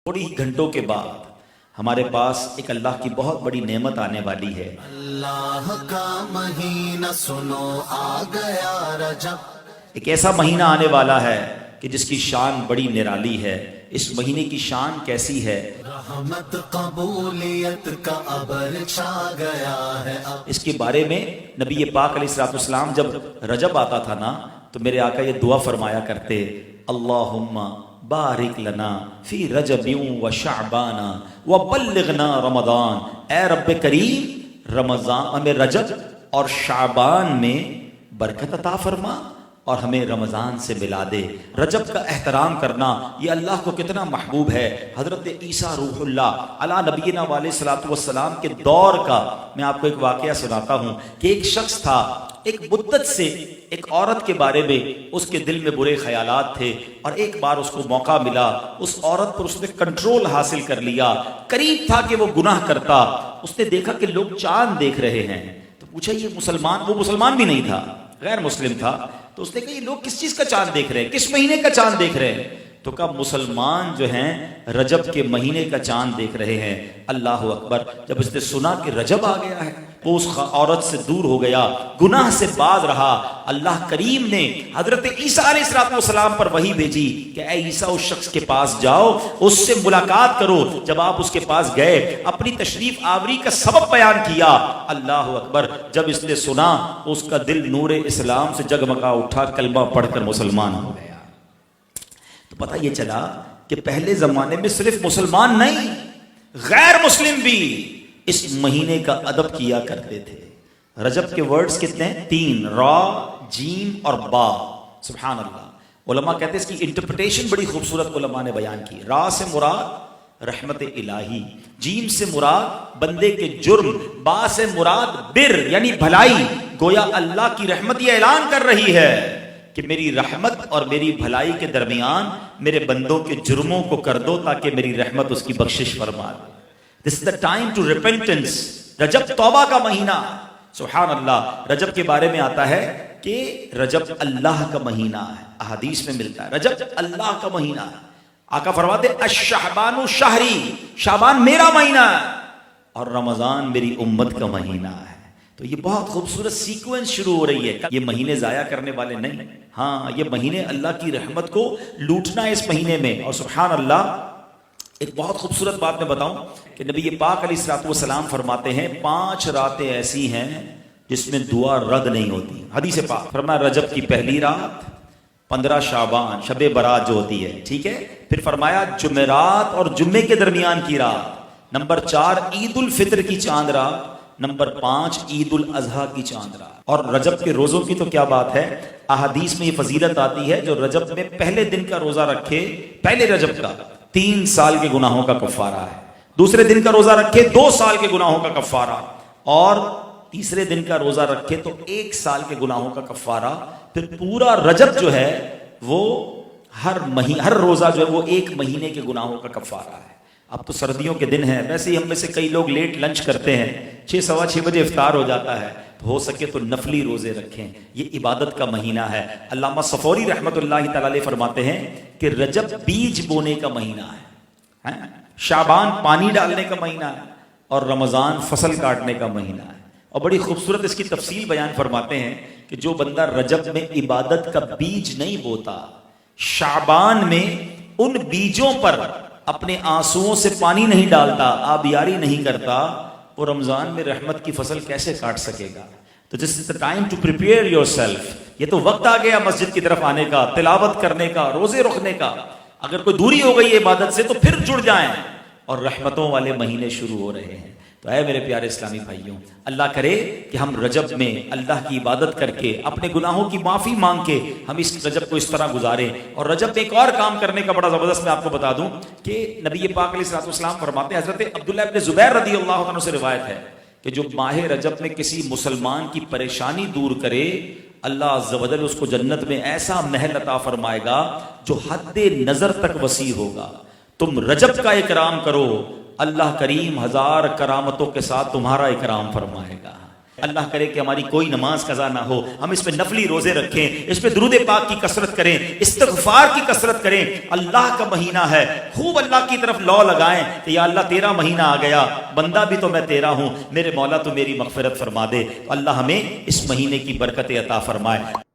تھوڑی گھنٹوں کے بعد ہمارے پاس ایک اللہ کی بہت بڑی نعمت آنے والی ہے۔ اللہ کا مہینہ سنو آ گیا رجب، ایک ایسا مہینہ آنے والا ہے کہ جس کی شان بڑی نرالی ہے۔ اس مہینے کی شان کیسی ہے؟ رحمت قبولیت کا ابر چھا گیا ہے اب۔ اس کے بارے میں نبی پاک علیہ الصلوۃ والسلام جب رجب آتا تھا نا تو میرے آقا یہ دعا فرمایا کرتے، اللہم بارک لنا فی رجب و شعبان و بلغنا رمضان۔ اے رب کریم، رمضان میں رجب اور شعبان میں برکت عطا فرما اور ہمیں رمضان سے ملا دے۔ رجب کا احترام کرنا یہ اللہ کو کتنا محبوب ہے۔ حضرت عیسیٰ روح اللہ علی نبینا علیہ الصلوۃ والسلام کے دور کا میں آپ کو ایک واقعہ سناتا ہوں کہ ایک شخص تھا، ایک مدت سے ایک عورت کے بارے میں اس کے دل میں برے خیالات تھے، اور ایک بار اس کو موقع ملا، اس عورت پر اس نے کنٹرول حاصل کر لیا۔ قریب تھا کہ وہ گناہ کرتا۔ اس نے دیکھا کہ لوگ چاند دیکھ رہے ہیں تو پوچھا یہ مسلمان؟ وہ مسلمان بھی نہیں تھا، غیر مسلم تھا۔ تو اس نے کہا یہ لوگ کس چیز کا چاند دیکھ رہے ہیں، کس مہینے کا چاند دیکھ رہے ہیں؟ تو کہا مسلمان جو ہیں رجب کے مہینے کا چاند دیکھ رہے ہیں۔ اللہ اکبر! جب اس نے سنا کہ رجب آ گیا ہے وہ اس عورت سے دور ہو گیا، گناہ سے باز رہا۔ اللہ کریم نے حضرت عیسیٰ علیہ السلام پر وحی بھیجی کہ اے عیسیٰ اس شخص کے پاس جاؤ، اس سے ملاقات کرو۔ جب آپ اس کے پاس گئے، اپنی تشریف آوری کا سبب بیان کیا۔ اللہ اکبر! جب اس نے سنا اس کا دل نور اسلام سے جگمگا اٹھا، کلمہ پڑھ کر مسلمان ہو گیا۔ تو پتہ یہ چلا کہ پہلے زمانے میں صرف مسلمان نہیں، غیر مسلم بھی اس مہینے کا ادب کیا کرتے تھے۔ رجب کے ورڈز کتنے ہیں؟ 3، را، جیم اور با۔ سبحان اللہ! علماء کہتے ہیں اس کی انٹرپریٹیشن بڑی خوبصورت علماء نے بیان کی۔ را سے مراد رحمت الہی، جیم سے مراد بندے کے جرم، با سے مراد بر یعنی بھلائی۔ گویا اللہ کی رحمت یہ اعلان کر رہی ہے کہ میری رحمت اور میری بھلائی کے درمیان میرے بندوں کے جرموں کو کر دو تاکہ میری رحمت اس کی بخشش فرما دے۔ This is the time to repentance۔ رجب توبہ کا مہینہ۔ سبحان اللہ! رجب کے بارے میں آتا ہے کہ رجب اللہ کا مہینہ ہے، احادیث میں ملتا ہے رجب اللہ کا مہینہ ہے۔ آقا فرماتے الشعبان شہری، شعبان میرا مہینہ ہے اور رمضان میری امت کا مہینہ ہے۔ تو یہ بہت خوبصورت سیکوینس شروع ہو رہی ہے۔ یہ مہینے ضائع کرنے والے نہیں، ہاں یہ مہینے اللہ کی رحمت کو لوٹنا ہے اس مہینے میں۔ اور سبحان اللہ! ایک بہت خوبصورت بات میں بتاؤں کہ نبی پاک علیہ الصلوۃ والسلام فرماتے ہیں 5 راتیں ایسی ہیں جس میں دعا رد نہیں ہوتی۔ حدیث پاک فرمایا رجب کی پہلی رات، 15 شعبان شب برات جو ہوتی ہے، ٹھیک ہے، پھر فرمایا جمعرات اور جمعے کے درمیان کی رات، نمبر 4 عید الفطر کی چاند رات، نمبر 5 عید الاضحیٰ کی چاند رات۔ اور رجب کے روزوں کی تو کیا بات ہے، احادیث میں یہ فضیلت آتی ہے جو رجب میں پہلے دن کا روزہ رکھے، پہلے رجب کا 3 سال کے گناہوں کا کفارہ ہے، دوسرے دن کا روزہ رکھے 2 سال کے گناہوں کا کفارہ، اور تیسرے دن کا روزہ رکھے تو 1 سال کے گناہوں کا کفارہ۔ پھر پورا رجب جو ہے وہ ہر روزہ جو ہے وہ 1 مہینے کے گناہوں کا کفارہ ہے۔ اب تو سردیوں کے دن ہیں، ویسے ہی ہم میں سے کئی لوگ لیٹ لنچ کرتے ہیں، 6 سوا 6 بجے افطار ہو جاتا ہے، ہو سکے تو نفلی روزے رکھیں، یہ عبادت کا مہینہ ہے۔ علامہ صفوری رحمۃ اللہ تعالی علیہ فرماتے ہیں کہ رجب بیج بونے کا مہینہ ہے، شعبان پانی ڈالنے کا مہینہ ہے، اور رمضان فصل کاٹنے کا مہینہ ہے۔ اور بڑی خوبصورت اس کی تفصیل بیان فرماتے ہیں کہ جو بندہ رجب میں عبادت کا بیج نہیں بوتا، شعبان میں ان بیجوں پر اپنے آنسوؤں سے پانی نہیں ڈالتا، آبیاری نہیں کرتا، وہ رمضان میں رحمت کی فصل کیسے کاٹ سکے گا؟ تو دس از the time to prepare yourself۔ یہ تو وقت آ گیا مسجد کی طرف آنے کا، تلاوت کرنے کا، روزے رکھنے کا۔ اگر کوئی دوری ہو گئی ہے عبادت سے تو پھر جڑ جائیں، اور رحمتوں والے مہینے شروع ہو رہے ہیں۔ تو اے میرے پیارے اسلامی بھائیوں، اللہ کرے کہ ہم رجب میں اللہ کی عبادت کر کے، اپنے گناہوں کی معافی مانگ کے ہم اس رجب کو اس طرح گزاریں۔ اور رجب میں ایک اور کام کرنے کا بڑا زبردست میں آپ کو بتا دوں کہ نبی پاک علیہ الصلوۃ والسلام فرماتے ہیں، حضرت عبداللہ ابن زبیر رضی اللہ عنہ سے روایت ہے کہ جو ماہ رجب میں کسی مسلمان کی پریشانی دور کرے، اللہ عز و جل اس کو جنت میں ایسا محل عطا فرمائے گا جو حد نظر تک وسیع ہوگا۔ تم رجب کا اکرام کرو، اللہ کریم 1000 کرامتوں کے ساتھ تمہارا اکرام فرمائے گا۔ اللہ کرے کہ ہماری کوئی نماز قضا نہ ہو، ہم اس پہ نفلی روزے رکھیں، اس پہ درود پاک کی کثرت کریں، استغفار کی کثرت کریں۔ اللہ کا مہینہ ہے، خوب اللہ کی طرف لو لگائیں کہ یا اللہ تیرا مہینہ آ گیا، بندہ بھی تو میں تیرا ہوں، میرے مولا تو میری مغفرت فرما دے۔ اللہ ہمیں اس مہینے کی برکت عطا فرمائے۔